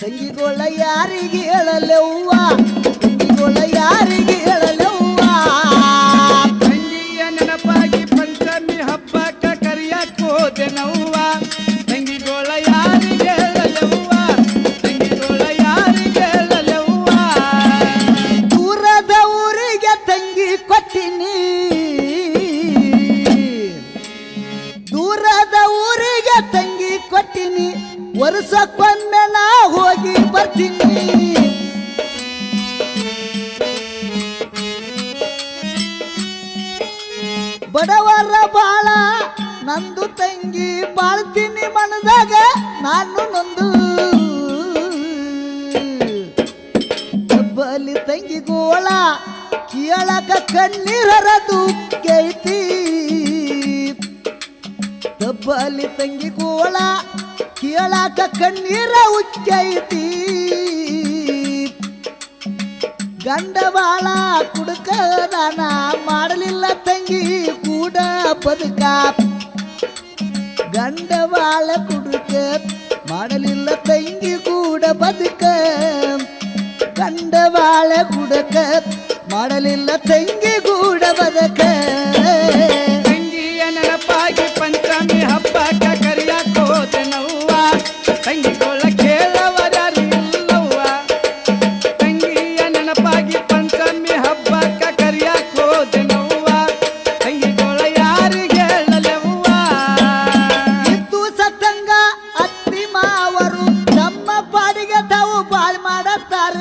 ತಂಗಿಗೋಳ ಯಾರಿಗೆ ಹೇಳಲೆವ್ವ ತಂಗಿಗೋಳ ಯಾರಿಗೆ ಹೇಳಲೆವ್ವ ತಂಗಿಯ ನೆನಪಾಗಿ ಪಂಚಮಿ ಹಬ್ಬಕ್ಕ ಕರಿಯಕ್ ಹೋದೆನವ್ವ ತಂಗಿಗೋಳ ಯಾರಿಗೆ ಹೇಳಲೆವ್ವ ತಂಗಿಗೋಳ ಯಾರಿಗೆ ಹೇಳಲೆವ್ವ ದೂರದ ಊರಿಗೆ ತಂಗಿ ಕೊಟ್ಟಿನಿ ದೂರದ ಊರಿಗೆ ತಂಗಿ ಕೊಟ್ಟಿನಿ ವರ್ಷಕ್ಕೊಮ್ಮೆ ನಾ ಹೋಗಿ ಬರ್ತೀನಿ ಬಡವರ ಬಾಳ ನಂದು ತಂಗಿ ಬಾಳ್ತೀನಿ ಮನದಾಗ ನಾನು ನೊಂದು ಬಲಿ ತಂಗಿ ಗೋಳ ಕೇಳಕ ಕಣ್ಣೀರದು ಕೈತಿ ದಬ್ಬಲಿ ತಂಗಿ ಗೋಳ ಕೇಳಕ ಕಣ್ಣೀರ ಉಕ್ಕೈತಿ ಗಂಡ ಬಾಳ ಕುಡುಕದಾನ ಮಾಡಲಿಲ್ಲ ತಂಗಿ ಕೂಡ ಬದುಕ ಗಂಡ ಬಾಳ ಕುಡುಕ ಮಾಡಲಿಲ್ಲ ತಂಗಿ ಕೂಡ ಬದುಕ ಗಂಡ ಬಾಳ ಕುಡುಕ ಮಾಡಲಿಲ್ಲ ತಂಗಿ ಕೂಡ ಬದುಕ ತಂಗಿಯ ನೆನಪಾಗಿ ಪಂಚಮಿ ಹಬ್ಬಕ್ಕ ಕರಿಯಕ್ ಹೋದೆನವ್ವ ತಂಗಿಗೋಳ ಕೇಳವರ್ಯಾರು ಇಲ್ಲವ್ವ ತಂಗಿಯ ನೆನಪಾಗಿ ಪಂಚಮಿ ಹಬ್ಬಕ್ಕ ಕರಿಯಕ್ ಹೋದೆನವ್ವ ತಂಗಿಗೋಳ ಯಾರಿಗೆ ಹೇಳಲೆವ್ವ ಇದ್ದು ಸತ್ತಂಗ ಅತ್ತಿ ಮಾವರು ನಮ್ಮ ಪಾಡಿಗೆ ತಾವು ಬಾಳ್ ಮಾಡತ್ತಾರ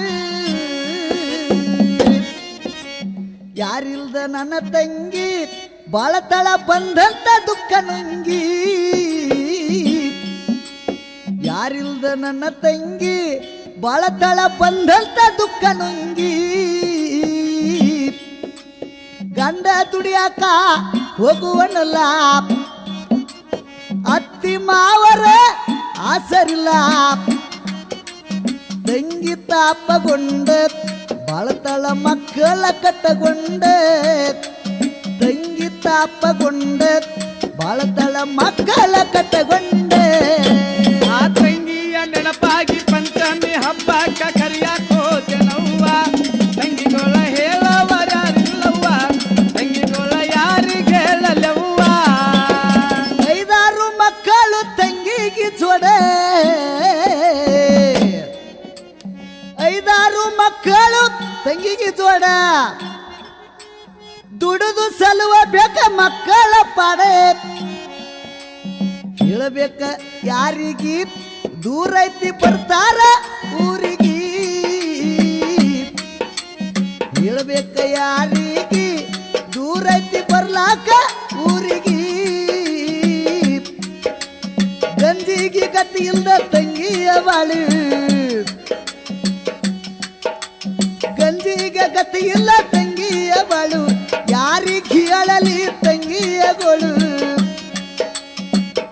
ಯಾರಿಲ್ದ ನನ್ನ ತಂಗಿ ಬಾಳತಳ ಬಂದಂತ ದುಃಖ ನುಂಗಿ ಯಾರಿಲ್ದ ನನ್ನ ತಂಗಿ ಬಾಳತಳ ಬಂದಂತ ದುಃಖ ನುಂಗಿ ಗಂಡ ದುಡಿಯಾಕ ಹೋಗುವನಲ್ಲ ಅತ್ತಿ ಮಾವರ ಆಸರಿಲ್ಲ ತಂಗಿ ತಾಪಗೊಂಡ ಬಾಳತಳ ಮಕ್ಕಳ ಕಟ್ಟಗೊಂಡ ತಂಗಿ ತಾಪಗೊಂಡ ಬಾಳತಳ ಮಕ್ಕಳ ಕಟ್ಟಗೊಂಡ ಆ ತಂಗಿಯ ನೆನಪಾಗಿ ಪಂಚಮಿ ಹಬ್ಬಕ್ಕ ಕರಿಯಕ್ ಹೋದೆನವ್ವ ತಂಗಿಗೋಳ ಹೇಳವರ್ಯಾರಿಲ್ಲವ್ವ ತಂಗಿಗೋಳ ಯಾರಿಗೆ ಹೇಳಲೆವ್ವ ಐದಾರು ಮಕ್ಕಳು ತಂಗಿಗೆ ಜೋಡ ಐದಾರು ಮಕ್ಕಳು ತಂಗಿಗೆ ಜೋಡ ದುಡಿದು ಸಲುವ ಬೇಕ ಮಕ್ಕಳ ಪಾಡೆ ಹೇಳಬೇಕ ಯಾರಿಗಿ ದೂರ ಐತಿ ಬರ್ತಾರ ಊರಿಗಿ ಹೇಳಬೇಕ ಯಾರಿಗಿ ದೂರ ಐತಿ ಬರ್ಲಾಕ ಊರಿಗಿ ಗಂಜಿಗೆ ಗತಿ ಇಲ್ದ ತಂಗಿಯ ಬಾಳು ಗಂಜಿಗೆ ಗತಿ ಇಲ್ಲ ತಂಗಿಯ ಬಾಳು ಯಾರಿಗೆ ಹೇಳಲಿ ತಂಗಿಯ ಗೋಳು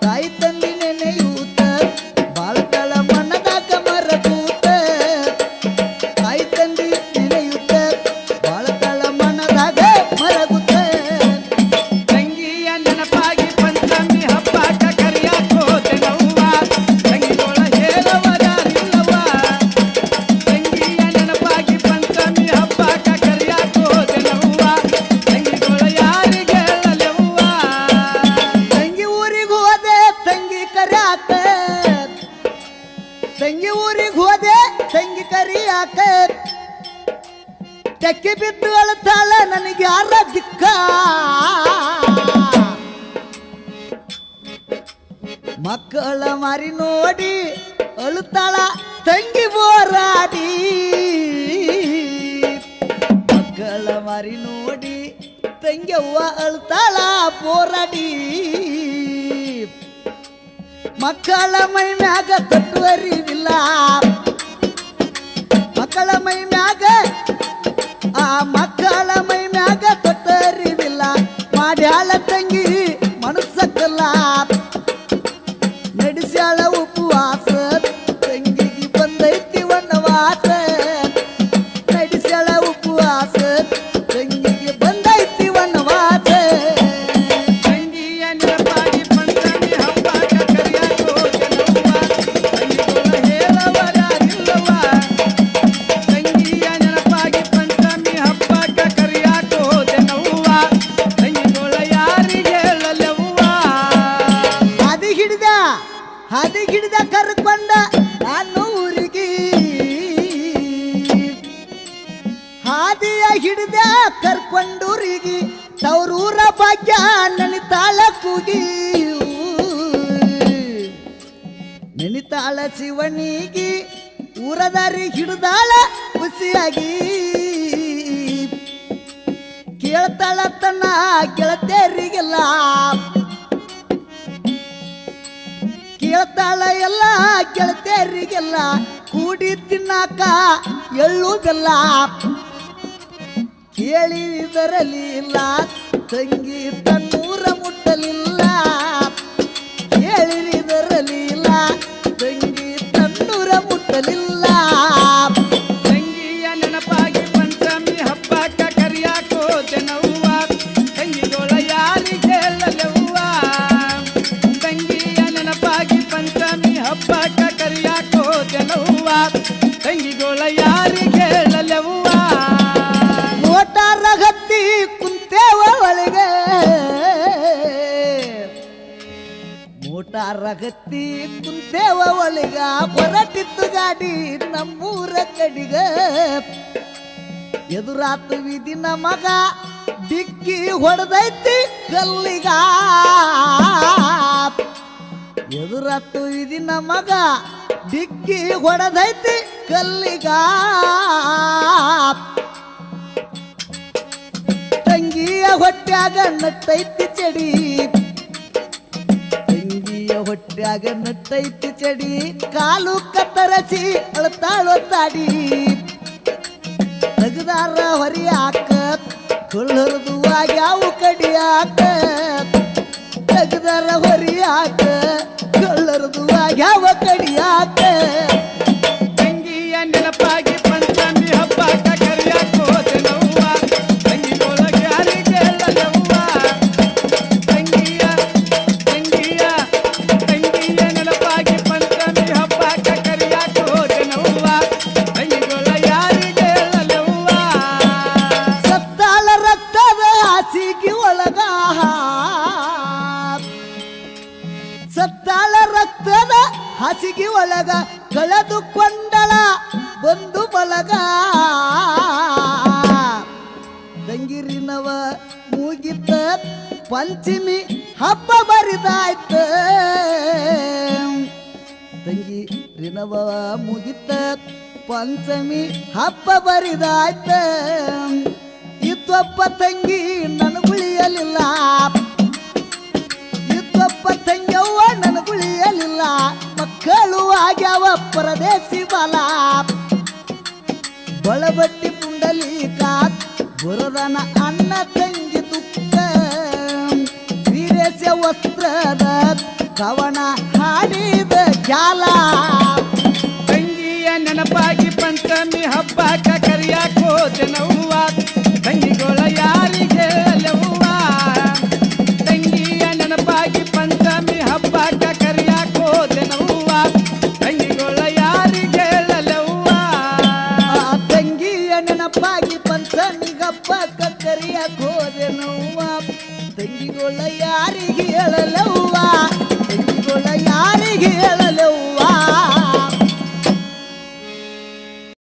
ತಾಯಿ ತಂದಿ ನೆನೆಯೂತ ಬಾಳತಳ ಮನದಾಗ ಮರಗೂತ ತಾಯಿ ತಂದಿ ನೆನೆಯೂತ ಬಾಳತಳ ಮನದಾಗ ಮರಗೂತ ತಂಗಿಯ ನೆನಪಾಗಿ ಪಂಚಮಿ ಹಬ್ಬಕ್ಕ ಕರಿಯಕ್ ಹೋದೆನವ್ವ ತಂಗಿಗೋಳ ಹೇಳವರ್ಯಾರಿಲ್ಲವ್ವ ತಂಗಿಯ ನೆನಪಾಗಿ ಪಂಚಮಿ ಹಬ್ಬಕ್ಕ ಕರಿಯಕ್ ಹೋದೆನವ್ವ ತಂಗಿಗೋಳ ಯಾರಿಗೆ ಹೇಳಲೆವ್ವ ತಂಗಿ ಊರಿಗೆ ಹೋದೆ ತಂಗಿ ಕರಿಯಾಕ ತಂಗಿ ಊರಿಗೆ ಹೋದೆ ತಂಗಿ ಕರಿಯಾಕ ತೆಕ್ಕಿ ಬಿದ್ದು ಅಳತಾಳ ನನಗೆ ಯಾರ ದಿಕ್ಕ ಮಕ್ಕಳ ಮಾರಿ ನೋಡಿ ಅಳುತ್ತಾಳ ತಂಗಿ ಬೋರಾಡಿ ಮಕ್ಕಳ ಮಾರಿ ನೋಡಿ ತಂಗಿಯವ್ವ ಅಳ್ತಾಳ ಬೋರಾಡಿ ಮಕ್ಕಳ ಮೈ ಮ್ಯಾಗ ತಟ್ಟುವರಿವಿಲ್ಲ ಮಕ್ಕಳ ಮೈ ಮ್ಯಾಗ ಆ ಮಕ್ಕಳ ಮೈ ಮ್ಯಾಗ ತೊಟ್ಟರಿವಿಲ್ಲ ಮಾಡ್ಯಾಳ ತಂಗಿ ಮನಸ್ಸಕ್ಕಲ್ಲ ನಡೆಸ್ಯಾಳ ಉಪವಾಸ ತಂಗಿಗೆ ಬಂದೈತಿ ವನವಾಸ ನಡೆಸ್ಯಾಳ ಉಪವಾಸ ತಂಗಿಗೆ ಬಂದೈತಿ ವನವಾಸ ತಂಗಿಯ ನೆನಪಾಗಿ ಪಂಚಮಿ ಹಬ್ಬಕ್ಕ ಕರಿಯಕ್ ಹೋದೆನವ್ವ ತಂಗಿಗೋಳ ಹೇಳವರ್ಯಾರಿಲ್ಲವ್ವ ಹಿಡಿದ ಕರ್ಕೊಂಡೂರಿಗೆ ತವರೂರ ಭಾಗ್ಯ ನೆನಿತಾಳ ಕೂಗಿ ನೆನಿತಾಳ ಶಿವನಿಗೆ ಊರದಾರಿ ಹಿಡಿದಾಳ ಖುಷಿಯಾಗಿ ಕೇಳ್ತಾಳ ತನ್ನ ಗೆಳತಿಯರಿಗೆಲ್ಲ ಕೇಳ್ತಾಳ ಎಲ್ಲ ಗೆಳತಿಯರಿಗೆಲ್ಲ ಕೂಡಿ ತಿನ್ನಾಕ ಎಳ್ಳು ಬೆಲ್ಲ ಕೇಳಿದರಲಿಲ್ಲ ತಂಗಿ ತನ್ನೂರ ಮುಟ್ಟಲಿಲ್ಲ ಕೇಳಿದರಲಿಲ್ಲ ತಂಗಿ ತನ್ನೂರ ಮುಟ್ಟಲಿಲ್ಲ ತಂಗಿಯ ನೆನಪಾಗಿ ಪಂಚಮಿ ಹಬ್ಬಕ್ಕ ಕರಿಯಾಕೋ ಜನವ್ವ ತಂಗಿಗೋಳ ಯಾರಿಗೆ ಹೇಳಲೆವ್ವ ತಂಗಿಯ ನೆನಪಾಗಿ ಪಂಚಮಿ ಹಬ್ಬಕ್ಕ ಕರಿಯಾಕೋ ಜನವ್ವ ತಂಗಿಗೋಳ ಯಾರಿಗೆ ಹೇಳಲೆವ್ವ ಮೋಟಾರ ಹತ್ತಿ ಕುಂತೇವ ಒಳಗೆ ಮೋಟಾರ ಹತ್ತಿ ಕುಂತೇವ ಒಳಗ ಹೊರಟಿತ್ತು ಗಾಡಿ ನಮ್ಮೂರ ಕಡಿಗ ಎದುರಾತು ವಿಧಿನ ಮಗ ಡಿಕ್ಕಿ ಹೊಡೆದೈತಿ ಕಲ್ಲಿಗ ಎದುರಾತು ವಿಧಿನ ಮಗ ಡಿಕ್ಕಿ ಹೊಡೆದೈತಿ ಕಲ್ಲಿಗ ತಂಗಿಯ ಹೊಟ್ಯಾಗ ನಟ್ಟೈತಿ ಚಡಿ ತಂಗಿಯ ಹೊಟ್ಯಾಗ ನಟ್ಟೈತಿ ಚಡಿ ಕಾಲು ಕತ್ತರಸಿ ಅಳತಾಳೋ ತಾಡಿ ತೆಗದಾರ ಹೊರಿಯಾಕ ಕೊಳ್ಳರದು ಆಗ್ಯಾವ ಕಡಿಯಾಕ ತೆಗದಾರ ಹೊರಿಯಾಕ ಕೊಳ್ಳರದು ಆಗ್ಯಾವ ಕಡಿಯಾಕ ತಂಗಿಯ ನೆನಪಾಗಿ ಪಂಚಮಿ ಹಬ್ಬಕ್ಕ ಕರಿಯಾಕೋ ಜನವ್ವ ತಂಗಿಗೋಳ ಯಾರಿಗೆ ಹೇಳಲೆವ್ವ ತಂಗಿಯ ನೆನಪಾಗಿ ಪಂಚಮಿ ಹಬ್ಬಕ್ಕ ಕರಿಯಾಕೋ ಜನವ್ವ ತಂಗಿಗೋಳ ಯಾರಿಗೆ ಹೇಳಲೆವ್ವ ಸತ್ತಾಳ ರಕ್ತದ ಹಾಸಿಗೆ ಒಳಗ ಸತ್ತಾಳ ರಕ್ತದ ಹಾಸಿಗೆ ಒಳಗ ಕಳೆದುಕೊಂಡಳ ಬಂದು ಬಳಗ ತಂಗಿರಿನವ ಮುಗಿತ ಪಂಚಮಿ ಹಬ್ಬ ಬರಿದಾಯ್ತ ತಂಗಿರಿನವ ಮುಗಿತ ಪಂಚಮಿ ಹಬ್ಬ ಬರಿದಾಯ್ತ ಇದ್ದೊಬ್ಬ ತಂಗಿ ನನಗುಳಿಯಲಿಲ್ಲ ಇದ್ದೊಬ್ಬ ತಂಗಿಯವ್ವ ನನಗುಳಿಯಲಿಲ್ಲ ಮಕ್ಕಳು ಆಗ್ಯಾವ ಪರದೇಶಿ ಬಾಲ ಬಳಬಟ್ಟಿ ಪುಂಡಲೀಕ ಬುರದನ ಅಣ್ಣ ತಂಗಿ ದುಃಖ ವೀರೇಶ ವಸ್ತ್ರದ ಕವನ ಹಾಡಿದ ಜಾಲ ತಂಗಿಯ ನೆನಪಾಗಿ ಪಂಚಮಿ ಹಬ್ಬಕ್ಕ ಕರಿಯಾಕೋ ಜನವ್ವ ತಂಗಿಗೋಳ ಯಾರಿಗೆ ಹೇಳಲೆವ್ವ ತಂಗಿಯ ನೆನಪಾಗಿ ಪಂಚಮಿ ಹಬ್ಬಕ್ಕ ಕರಿಯಾಕೋ ಜನವ್ವ ತಂಗಿಗೋಳ ಯಾರಿಗೆ ಹೇಳಲೆವ್ವ ತಂಗಿಯ ನೆನಪಾಗಿ ಪಂಚಮಿ ಹಬ್ಬಕ್ಕ ಕರಿಯಕ್ ಹೋದೆ ನೋವ ತಂಗಿಗೊಳ್ಳ ಯಾರಿಗೆ ಹೇಳಲವ್ವ ತಂಗಿಗೊಳ್ಳ ಯಾರಿಗೆ ಹೇಳ